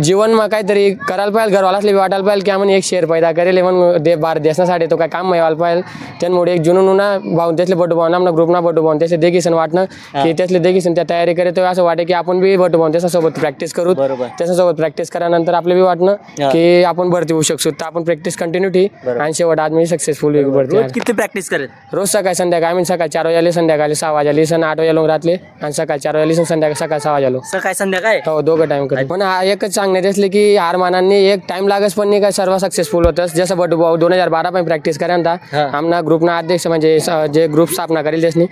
जीवन में काहीतरी करायला पाहिजे, घरवाल्यासले वाटायला पाहिजे की आम्ही एक शेअर पैदा करेल म्हणून भारत देशासाठी तो काय काम मिळायला पाहिजे. त्यामुळे एक जुनून ना भाऊन त्यासले बटू भाऊन आमना ग्रुपना बटू भाऊन त्याचे देखीसन वाटणं की त्यासले देखीसन त्या तयारी करे, तो असं वाटे की आपण बी बटू भाऊन त्याच्यासोबत प्रॅक्टिस करू. त्याच्यासोबत प्रॅक्टिस करानंतर आपले बी वाटणं की आपण भरती होऊ शकतो. तर आपण प्रॅक्टिस कंटिन्यू ठेवी आणि शेवट आज मी सक्सेसफुल भरती. किती प्रॅक्टिस करेल रोज सकाळी संध्याकाळी आम्ही सकाळी 4 वाजले संध्याकाळी 6 वाजले सण 8 वाजले रात्री आणि सकाळी 4 वाजले संध्याकाळी सकाळी 6 वाजले सकाळी संध्याकाळी हो दोघं टाइम करतो. पण एकच सांगण्यात असले की हार मानांनी एक टाइम लागस पण नाही काय सर्व सक्सेसफुल होतस. जसं बटू भाऊ 2012 पण प्रॅक्टिस करायला आमना ग्रुपना अध्यक्ष म्हणजे जे ग्रुप स्थापना करेल त्यासनी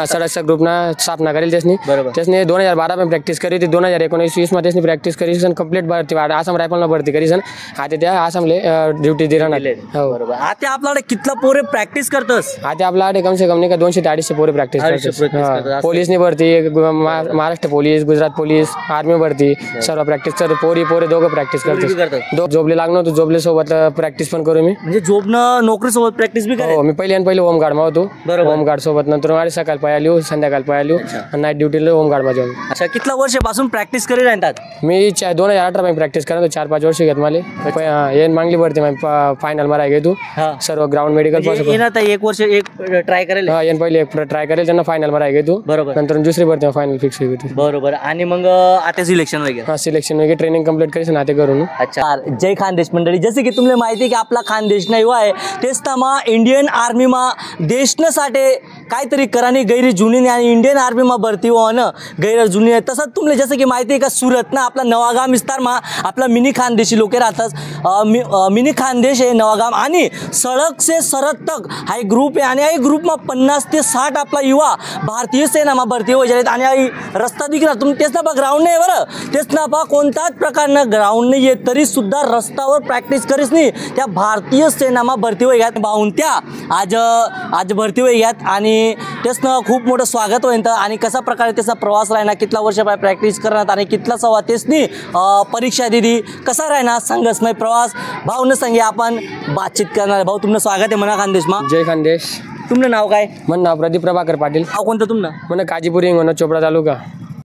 सदस्य ग्रुपना स्थापना करेल त्यासनी 2012 पण प्रॅक्टिस करी. 2019-20 मध्ये त्यासनी प्रॅक्टिस करी सन कंप्लीट भरती आसाम रायफलला भरती करी सन. आता त्या आसामले ड्युटी दिला हो बरोबर. आता आपल्याकडे कितला पोरे प्रॅक्टिस करतस. आता आपल्याकडे कम से कम नाही का 200 ते 250 पोरे प्रॅक्टिस करतात. पोलीसनी भरती Maharashtra police Gujarat police army भरती सर्व प्रॅक्टिस करतो. पोरे दोघं प्रॅक्टिस करतो. जॉबले लागलो होतो जॉबले सोबत प्रॅक्टिस पण करू मी म्हणजे जॉबनं नोकरी सोबत प्रॅक्टिस बी हो. मी पहिले होमगार्ड मा होतो. होमगार्ड सोबत नंतर माझी सकाळी पाहिली संध्याकाळी पाहिली आणि नाईट ड्युटीला होमगार्ड मा जाऊन. अच्छा कितला वर्षापासून प्रॅक्टिस करीत राहतात. मी 2018 मध्ये प्रॅक्टिस करतो. 4-5 वर्ष घेत मला येन मागली भरती फायनल मारा घेतो सर्व ग्राउंड मेडिकल एक वर्ष एक ट्राय करेल पहिले ट्राय करेल त्यांना फायनल मारा घेतो. बरोबर. नंतर दुसरी भरती फायनल फिक्स होती. बरोबर. आणि मग आता सिलेक्शन वगैरे सिलेक्शन वगैरे ट्रेनिंग कंप्लीट करायचं ना ते करून. अच्छा जय खानदेश मंडळी, जसे की तुम्हाला माहिती आहे की आपला खानदेश ना युवा आहे तेच मा इंडियन आर्मी मा देशनासाठी काहीतरी करानी गैरी जुनी आणि इंडियन आर्मी मा भरती होणं गैर जुनी आहे. तसंच तुम्हाला जसं की माहिती आहे का सुरत ना आपला नवागाम विस्तार मा आपला मिनी खानदेशी लोक राहतात. मिनी खानदेश आहे नवागाम आणि सडक से सरहद तक हा एक ग्रुप आहे आणि या ग्रुपमा 50 ते 60 आपला युवा भारतीय सेना मा भरती हो जात. आणि रस्ता दिखला तुम्ही तेच ना ग्राउंड नाही बरं तेच ना कोणत्याच प्रकारनं ग्राउंड नाही आहे तरी सुद्धा रस्त्यावर प्रॅक्टिस करीस नाही त्या भारतीय सेनामा भरती होई घ्यात भाऊन त्या आज भरती होई घ्यात आणि तेच ना खूप मोठं स्वागत होईल. आणि कसा प्रकारे त्याचा प्रवास राहणार कितला वर्ष प्रॅक्टिस करणार आणि कितला सव्वा तेचनी परीक्षा दिली कसा राहणार संघर्षमय प्रवास भाऊन सांगे आपण बातचीत करणार. भाऊ तुमचं स्वागत आहे मना खानदेश मा. जय खानदेश. तुमचं नाव काय. मन नाव प्रदीप प्रभाकर पाटील. नाव कोणतं तुमनं. मन काजीपुरी हिंगणा चोपडा तालुका.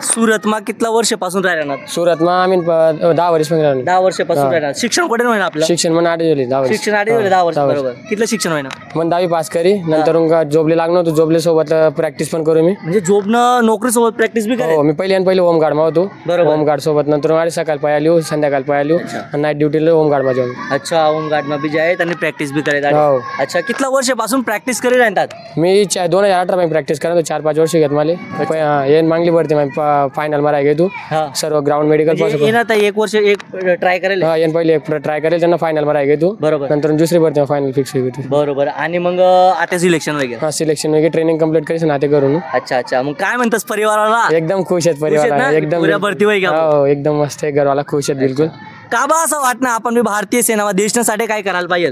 सुरत मा कितला वर्षापासून राहणार. सुरत मा आम्ही 10 वर्ष 10 वर्षापासून राहणार. शिक्षण कुठे होईल आपलं. शिक्षण मन 8 झाली 10 वर्ष. शिक्षण 8 झाले 10 वर्ष. बरोबर. कितलं शिक्षण होईल. मन 10वी पास करी नंतर जॉबले लागलो होतो जॉबले सोबत प्रॅक्टिस पण करू मी. म्हणजे जॉबनं नोकरी सोबत प्रॅक्टिस बी करेल. हो. मी पहिले होमगार्ड मा होतो. होमगार्ड सोबत नंतर माझी सकाळी पाहिली संध्याकाळी पाहिली आणि नाईट ड्युटीला होमगार्ड मा जाऊन. अच्छा होमगार्ड मा बी जायत आणि प्रॅक्टिस बी करायला. अच्छा कितला वर्षापासून प्रॅक्टिस करीत राहतात. मी 2018 मध्ये प्रॅक्टिस करतो. 4-5 वर्ष घेत मला येन मागली भरती फायनल मारा घेतो सर्व ग्राउंड मेडिकल एक वर्ष एक ट्राय करेल पहिले ट्राय करेल त्यांना फायनल मारा घेतो. बरोबर. नंतर दुसरी भरती फायनल फिक्स होती. बरोबर. आणि मग आता सिलेक्शन वगैरे सिलेक्शन वगैरे ट्रेनिंग कंप्लीट करायचं ना ते करून. अच्छा मग काय म्हणतात परिवाराला. एकदम खुश आहेत परिवार एकदम भरती होई हो एकदम मस्त आहे. घरवाला खुश आहेत बिलकुल. का बा असं वाटणं आपण भारतीय सेना देशासाठी काय करायला पाहिजे.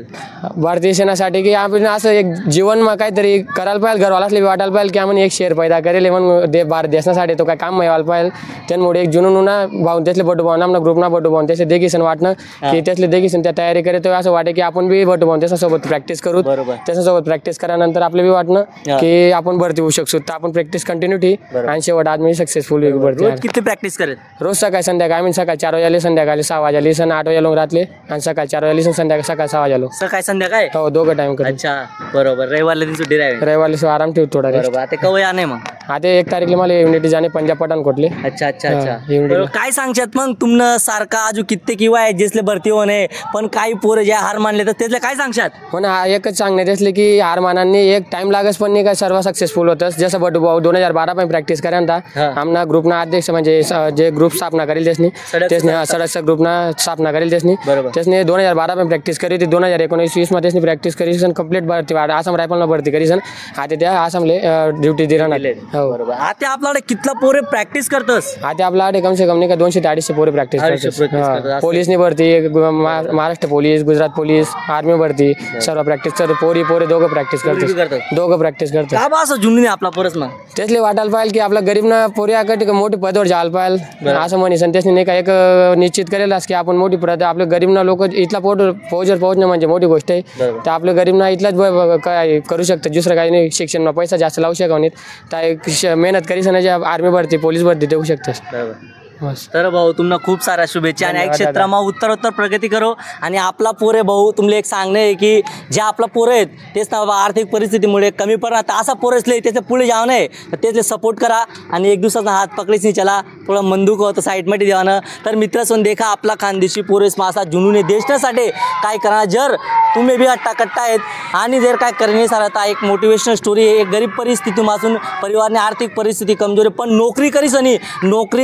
भारतीय सेनासाठी की आपण असं एक जीवन में काहीतरी करायला पाहिजे, घरवाल्यासले वाटायला पाहिजे की आम्ही एक शेअर पैदा करेल म्हणून भारत देशासाठी तो काय काम मिळायला पाहिजे. त्यामुळे एक जुनून ना भाऊन त्यासले बटू भाऊन आमना ग्रुपना बटू भाऊन त्याचे देखीसन वाटणं की त्यासले देखीसन त्या तयारी करे, तो असं वाटे की आपण बी बटू भाऊन त्याच्यासोबत प्रॅक्टिस करू. त्याच्यासोबत प्रॅक्टिस करानंतर आपले बी वाटणं की आपण भरती होऊ शकतो. तर आपण प्रॅक्टिस कंटिन्यू ठेवी आणि शेवट आज मी सक्सेसफुल भरती. किती प्रॅक्टिस करेल. रोज सकाळी संध्याकाळी आम्ही सकाळी 4 वाजले संध्याकाळी 6 वाजले सण 8 वाजले रात्री आणि सकाळी 4 वाजले संध्याकाळी सकाळी 6 वाजले सकाळी संध्याकाळी हो दोघं टाइम करतो. अच्छा बरोबर. रविवारला दिन सुट्टी राहील. रविवारला आराम ठेवतो थोडा. बरोबर. आता कवया नाही मग आता 1 तारीखला मला युनिटी जाणे पंजाब पठाणकोटले. अच्छा काय सांगशात मग तुमनं सारखा अजून कित्येक किंवा आहे जिसले भरती होणे पण काही पोरं जे हार मानले तर त्यातले काय सांगशात. पण एकच सांगण्यात असले की हार मानांनी एक टाइम लागस पण नाही काय सर्व सक्सेसफुल होतस. जसं बटू भाऊ 2012 पण प्रॅक्टिस करायला आमना ग्रुपना अध्यक्ष म्हणजे जे ग्रुप स्थापना करेल त्यासनी सदस्य ग्रुपना स्थापना करेल त्यासनी 2012 पण प्रॅक्टिस करी. 2019-20 मध्ये प्रॅक्टिस करी सन कंप्लीट भरती आसाम रायफलला भरती करी सन. आता त्या आसामले ड्युटी दिला बरोबर. आता आपल्याकडे कितला पोरे प्रॅक्टिस करतस. आता आपल्याकडे कम से कम नाही का 200 ते 250 पोरे प्रॅक्टिस करतात. पोलीसनी भरती Maharashtra police Gujarat police army भरती सर्व प्रॅक्टिस करतो. पोरे दोघं प्रॅक्टिस करतात. दोघं प्रॅक्टिस करतात. असं जुनी आपला परस मग त्यासले वाटायला पाहिजे की आपला गरीबना पोरी मोठी पदावर जायला पाहिजे असं म्हणीस. त्यासनी नाही का एक निश्चित करेलच की आपण मोठी पद आपल्या गरीबना लोक इथला पोहोचर पोहोचणं म्हणजे मोठी गोष्ट आहे. तर आपल्या गरीबना इथलाच काय करू शकतात. दुसरं काही नाही. शिक्षण पैसा जास्त लावू शकत नाहीत तर मेहनत करी सणाच्या आर्मी भरती पोलीस भरती देऊ शकतात. बस तर भाऊ तुम्हाला खूप साऱ्या शुभेच्छा आणि या क्षेत्रामा उत्तरोत्तर प्रगती करो. आणि आपला पोरे भाऊ तुमले एक सांगणं आहे की जे आपला पोरं आहेत तेच ना बाबा आर्थिक परिस्थितीमुळे कमी पडणार असं पोरसले त्याचे पुढे जावं नाही तर त्याचे सपोर्ट करा आणि एक दिवसाचा हात पकडेच नाही चला थोडं मंदूक होतं साईडमध्ये द्यावं. तर मित्रसोन देखा आपला खानदेशी पोरेस मासा जुनूने देशण्यासाठी काय करणार जर तुम्ही बी अट्टाकट्टा आहेत आणि जर काय करणे सारता एक मोटिवेशनल स्टोरी आहे. एक गरीब परिस्थितीपासून परिवारने आर्थिक परिस्थिती कमजोर आहे पण नोकरी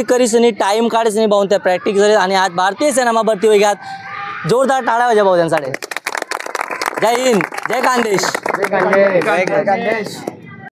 करीस आणि टाइम काढीस नाही भाऊ त्या प्रॅक्टिस आणि आज भारतीय सेनामा भरती होई घ्यात जोरदार टाळ्या वाजा भाऊ त्यांच्याकडे. जय हिंद, जय खानदेश. जय खानदेश.